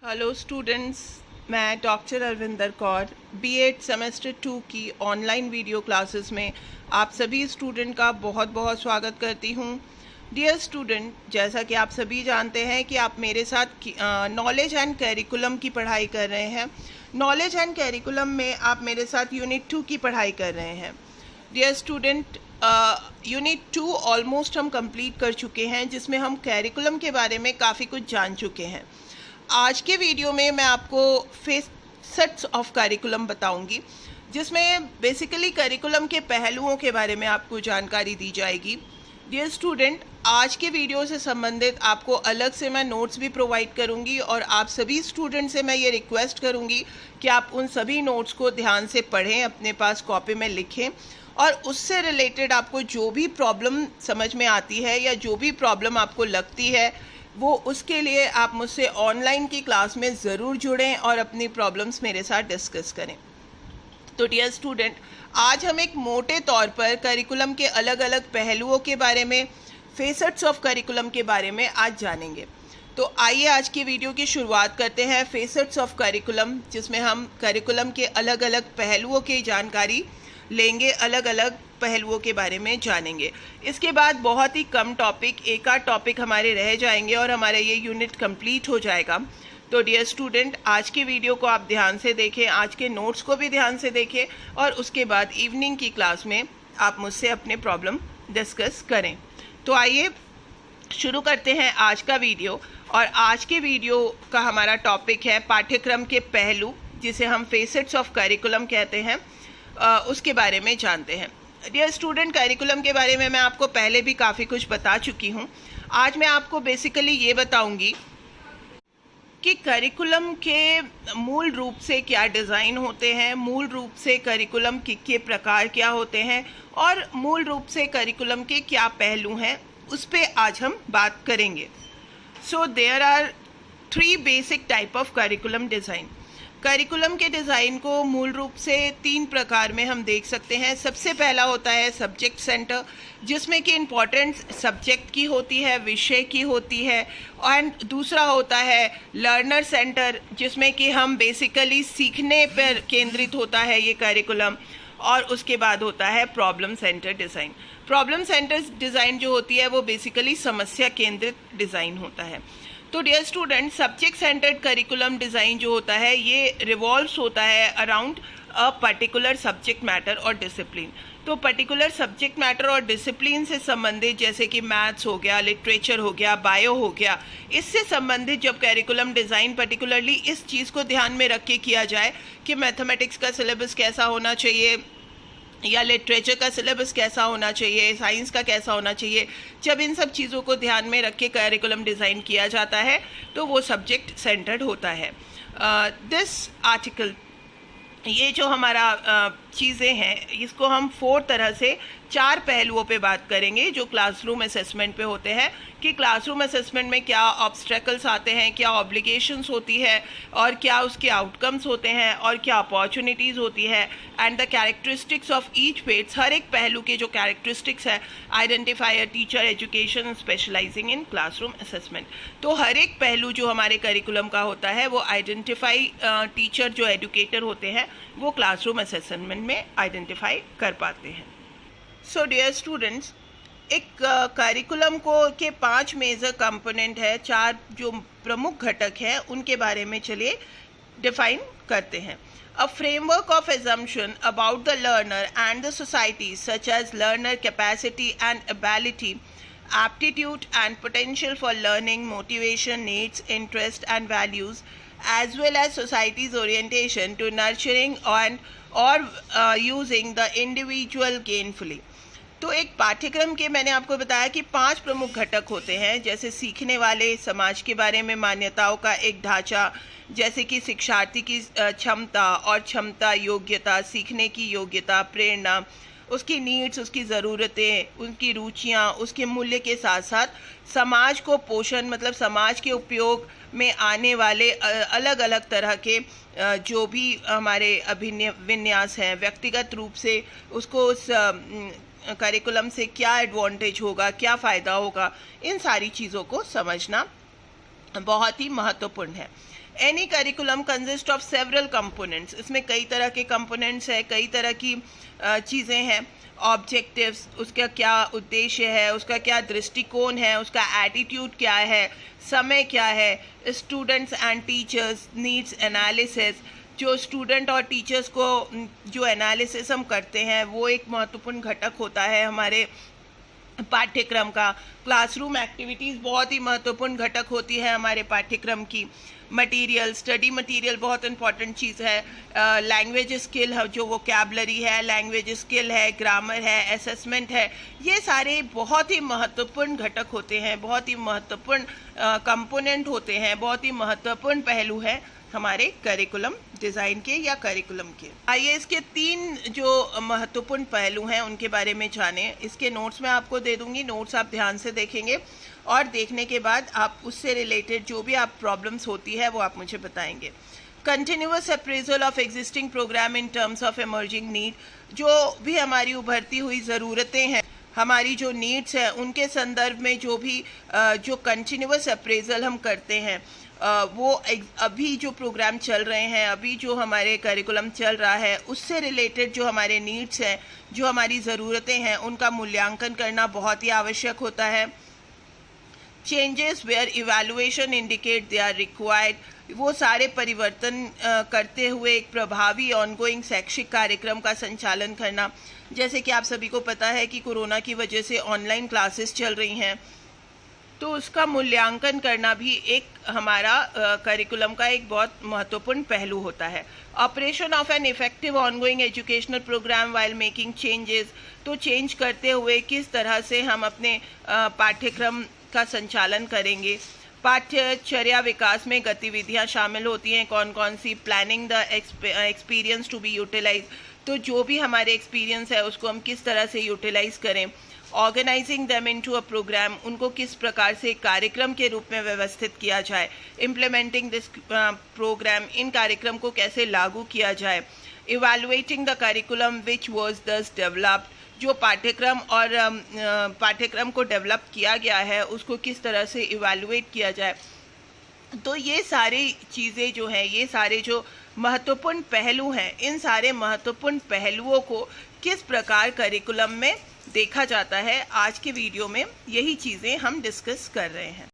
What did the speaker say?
Hello students, मैं doctor Arvinder Kaur BEd semester 2 की online video classes में आप सभी स्टूडेंट का बहुत बहुत स्वागत करती हूँ। डियर स्टूडेंट, जैसा कि आप सभी जानते हैं कि आप मेरे साथ नॉलेज एंड करिकुलम की पढ़ाई कर रहे हैं। नॉलेज एंड करिकुलम में आप मेरे साथ यूनिट 2 की पढ़ाई कर रहे हैं। डियर स्टूडेंट, यूनिट 2 ऑलमोस्ट हम कंप्लीट कर चुके हैं, जिसमें हम करिकुलम के बारे में काफ़ी कुछ जान चुके हैं। आज के वीडियो में मैं आपको फेसेट्स ऑफ करिकुलम बताऊंगी, जिसमें बेसिकली करिकुलम के पहलुओं के बारे में आपको जानकारी दी जाएगी। डियर स्टूडेंट, आज के वीडियो से संबंधित आपको अलग से मैं नोट्स भी प्रोवाइड करूंगी और आप सभी स्टूडेंट से मैं ये रिक्वेस्ट करूंगी कि आप उन सभी नोट्स को ध्यान से पढ़ें, अपने पास कॉपी में लिखें और उससे रिलेटेड आपको जो भी प्रॉब्लम समझ में आती है या जो भी प्रॉब्लम आपको लगती है वो उसके लिए आप मुझसे ऑनलाइन की क्लास में ज़रूर जुड़ें और अपनी प्रॉब्लम्स मेरे साथ डिस्कस करें। तो डियर स्टूडेंट, आज हम एक मोटे तौर पर करिकुलम के अलग अलग पहलुओं के बारे में, फेसेट्स ऑफ करिकुलम के बारे में आज जानेंगे। तो आइए आज की वीडियो की शुरुआत करते हैं फेसेट्स ऑफ करिकुलम, जिसमें हम करिकुलम के अलग अलग पहलुओं की जानकारी लेंगे, अलग अलग पहलुओं के बारे में जानेंगे। इसके बाद बहुत ही कम टॉपिक, एक आध टॉपिक हमारे रह जाएंगे और हमारा ये यूनिट कंप्लीट हो जाएगा। तो डियर स्टूडेंट, आज की वीडियो को आप ध्यान से देखें, आज के नोट्स को भी ध्यान से देखें और उसके बाद इवनिंग की क्लास में आप मुझसे अपने प्रॉब्लम डिस्कस करें। तो आइए शुरू करते हैं आज का वीडियो। और आज के वीडियो का हमारा टॉपिक है पाठ्यक्रम के पहलू, जिसे हम फेसेट्स ऑफ करिकुलम कहते हैं। उसके बारे में जानते हैं। डियर स्टूडेंट, करिकुलम के बारे में मैं आपको पहले भी काफ़ी कुछ बता चुकी हूँ। आज मैं आपको बेसिकली ये बताऊँगी कि करिकुलम के मूल रूप से क्या डिज़ाइन होते हैं, मूल रूप से करिकुलम के प्रकार क्या होते हैं और मूल रूप से करिकुलम के क्या पहलू हैं, उस पर आज हम बात करेंगे। So there are 3 basic type of curriculum design. Curriculum के डिज़ाइन को मूल रूप से 3 प्रकार में हम देख सकते हैं। सबसे पहला होता है सब्जेक्ट सेंटर, जिसमें कि इम्पॉर्टेंस सब्जेक्ट की होती है, विषय की होती है। एंड दूसरा होता है लर्नर सेंटर, जिसमें कि हम बेसिकली सीखने पर केंद्रित होता है ये करिकुलम। और उसके बाद होता है problem centre design. Problem centre design जो होती है वो बेसिकली समस्या केंद्रित डिज़ाइन होता है। तो dear student, subject centred curriculum design जो होता है ये रिवॉल्व्स होता है around a particular subject matter और डिसिप्लिन। तो पर्टिकुलर सब्जेक्ट मैटर और डिसिप्लिन से संबंधित, जैसे कि मैथ्स हो गया, लिटरेचर हो गया, बायो हो गया, इससे संबंधित जब करिकुलम डिज़ाइन पर्टिकुलरली इस चीज़ को ध्यान में रख के किया जाए कि मैथमेटिक्स का सिलेबस कैसा होना चाहिए या लिटरेचर का सिलेबस कैसा होना चाहिए, साइंस का कैसा होना चाहिए, जब इन सब चीज़ों को ध्यान में रख के करिकुलम डिज़ाइन किया जाता है तो वो सब्जेक्ट सेंटर्ड होता है। दिस आर्टिकल, ये जो हमारा चीज़ें हैं, इसको हम 4 तरह से 4 पहलुओं पे बात करेंगे जो क्लासरूम असेसमेंट पे होते हैं, कि क्लासरूम असेसमेंट में क्या ऑब्स्टेकल्स आते हैं, क्या ऑब्लिगेशंस होती है और क्या उसके आउटकम्स होते हैं और क्या अपॉर्चुनिटीज़ होती है। And the characteristics of each phase, हर एक पहलू के जो कैरेक्टरिस्टिक्स है, identify a teacher education specializing in classroom assessment. तो हर एक पहलू जो हमारे करिकुलम का होता है वो आइडेंटिफाई टीचर जो एजुकेटर होते हैं वो क्लासरूम असेसमेंट में आइडेंटिफाई कर पाते हैं। सो डियर स्टूडेंट्स, एक करिकुलम को के 5 मेजर कंपोनेंट है, 4 जो प्रमुख घटक हैं उनके बारे में चलिए डिफाइन करते हैं। A framework of assumption about the learner and the society, such as learner capacity and ability, aptitude and potential for learning, motivation, needs, interest and values, as well as society's orientation to nurturing or using the individual gainfully। तो एक पाठ्यक्रम के मैंने आपको बताया कि 5 प्रमुख घटक होते हैं, जैसे सीखने वाले, समाज के बारे में मान्यताओं का एक ढांचा, जैसे कि शिक्षार्थी की क्षमता, योग्यता, सीखने की योग्यता, प्रेरणा, उसकी नीड्स, उसकी ज़रूरतें, उनकी रुचियाँ, उसके मूल्य के साथ साथ समाज को पोषण, मतलब समाज के उपयोग में आने वाले अलग अलग तरह के जो भी हमारे विन्यास हैं, व्यक्तिगत रूप से उसको उस करिकुलम से क्या एडवांटेज होगा, क्या फ़ायदा होगा, इन सारी चीज़ों को समझना बहुत ही महत्वपूर्ण है। Any curriculum consist of several components, इसमें कई तरह के कंपोनेंट्स है, कई तरह की चीज़ें हैं। ऑब्जेक्टिव्स, उसका क्या उद्देश्य है, उसका क्या दृष्टिकोण है, उसका एटीट्यूड क्या है, समय क्या है, students and teachers needs analysis, जो स्टूडेंट और टीचर्स को जो एनालिसिस हम करते हैं वो एक महत्वपूर्ण घटक होता है हमारे पाठ्यक्रम का। क्लासरूम एक्टिविटीज़ बहुत ही महत्वपूर्ण घटक होती है हमारे पाठ्यक्रम की। मटेरियल, स्टडी मटेरियल बहुत इंपॉर्टेंट चीज़ है। लैंग्वेज स्किल है, जो वोकैबुलरी है, लैंग्वेज स्किल है, ग्रामर है, असेसमेंट है, ये सारे बहुत ही महत्वपूर्ण घटक होते हैं, बहुत ही महत्वपूर्ण कंपोनेंट होते हैं, बहुत ही महत्वपूर्ण पहलू है हमारे करिकुलम डिज़ाइन के या करिकुलम के। आइए इसके 3 जो महत्वपूर्ण पहलू हैं उनके बारे में जानें। इसके नोट्स मैं आपको दे दूंगी, नोट्स आप ध्यान से देखेंगे और देखने के बाद आप उससे रिलेटेड जो भी आप प्रॉब्लम्स होती है वो आप मुझे बताएंगे। Continuous appraisal of existing programme in terms of emerging need, जो भी हमारी उभरती हुई ज़रूरतें हैं, हमारी जो नीड्स हैं, उनके संदर्भ में जो भी जो कंटिन्यूअस अप्रेजल हम करते हैं, वो अभी जो प्रोग्राम चल रहे हैं, अभी जो हमारे करिकुलम चल रहा है, उससे रिलेटेड जो हमारे नीड्स हैं, जो हमारी ज़रूरतें हैं, उनका मूल्यांकन करना बहुत ही आवश्यक होता है। Changes where evaluation indicate they are required, वो सारे परिवर्तन करते हुए एक प्रभावी ऑनगोइंग शैक्षिक कार्यक्रम का संचालन करना। जैसे कि आप सभी को पता है कि कोरोना की वजह से ऑनलाइन क्लासेस चल रही हैं, तो उसका मूल्यांकन करना भी एक हमारा करिकुलम का एक बहुत महत्वपूर्ण पहलू होता है। Operation of an effective ongoing educational programme while making changes, तो चेंज करते हुए किस तरह से हम अपने पाठ्यक्रम का संचालन करेंगे। पाठ्यचर्या विकास में गतिविधियां शामिल होती हैं, कौन कौन सी। Planning the experience to be utilize, तो जो भी हमारे एक्सपीरियंस है उसको हम किस तरह से यूटिलाइज करें। Organising them into a programme, उनको किस प्रकार से कार्यक्रम के रूप में व्यवस्थित किया जाए। इम्प्लीमेंटिंग दिस प्रोग्राम, इन कार्यक्रम को कैसे लागू किया जाए। Evaluating the curriculum which was दस डेवलप्ड, जो पाठ्यक्रम और पाठ्यक्रम को डेवलप किया गया है उसको किस तरह से इवैल्यूएट किया जाए। तो ये सारी चीज़ें जो हैं, ये सारे जो महत्वपूर्ण पहलू हैं, इन सारे महत्वपूर्ण पहलुओं को किस प्रकार करिकुलम में देखा जाता है, आज के वीडियो में यही चीज़ें हम डिस्कस कर रहे हैं।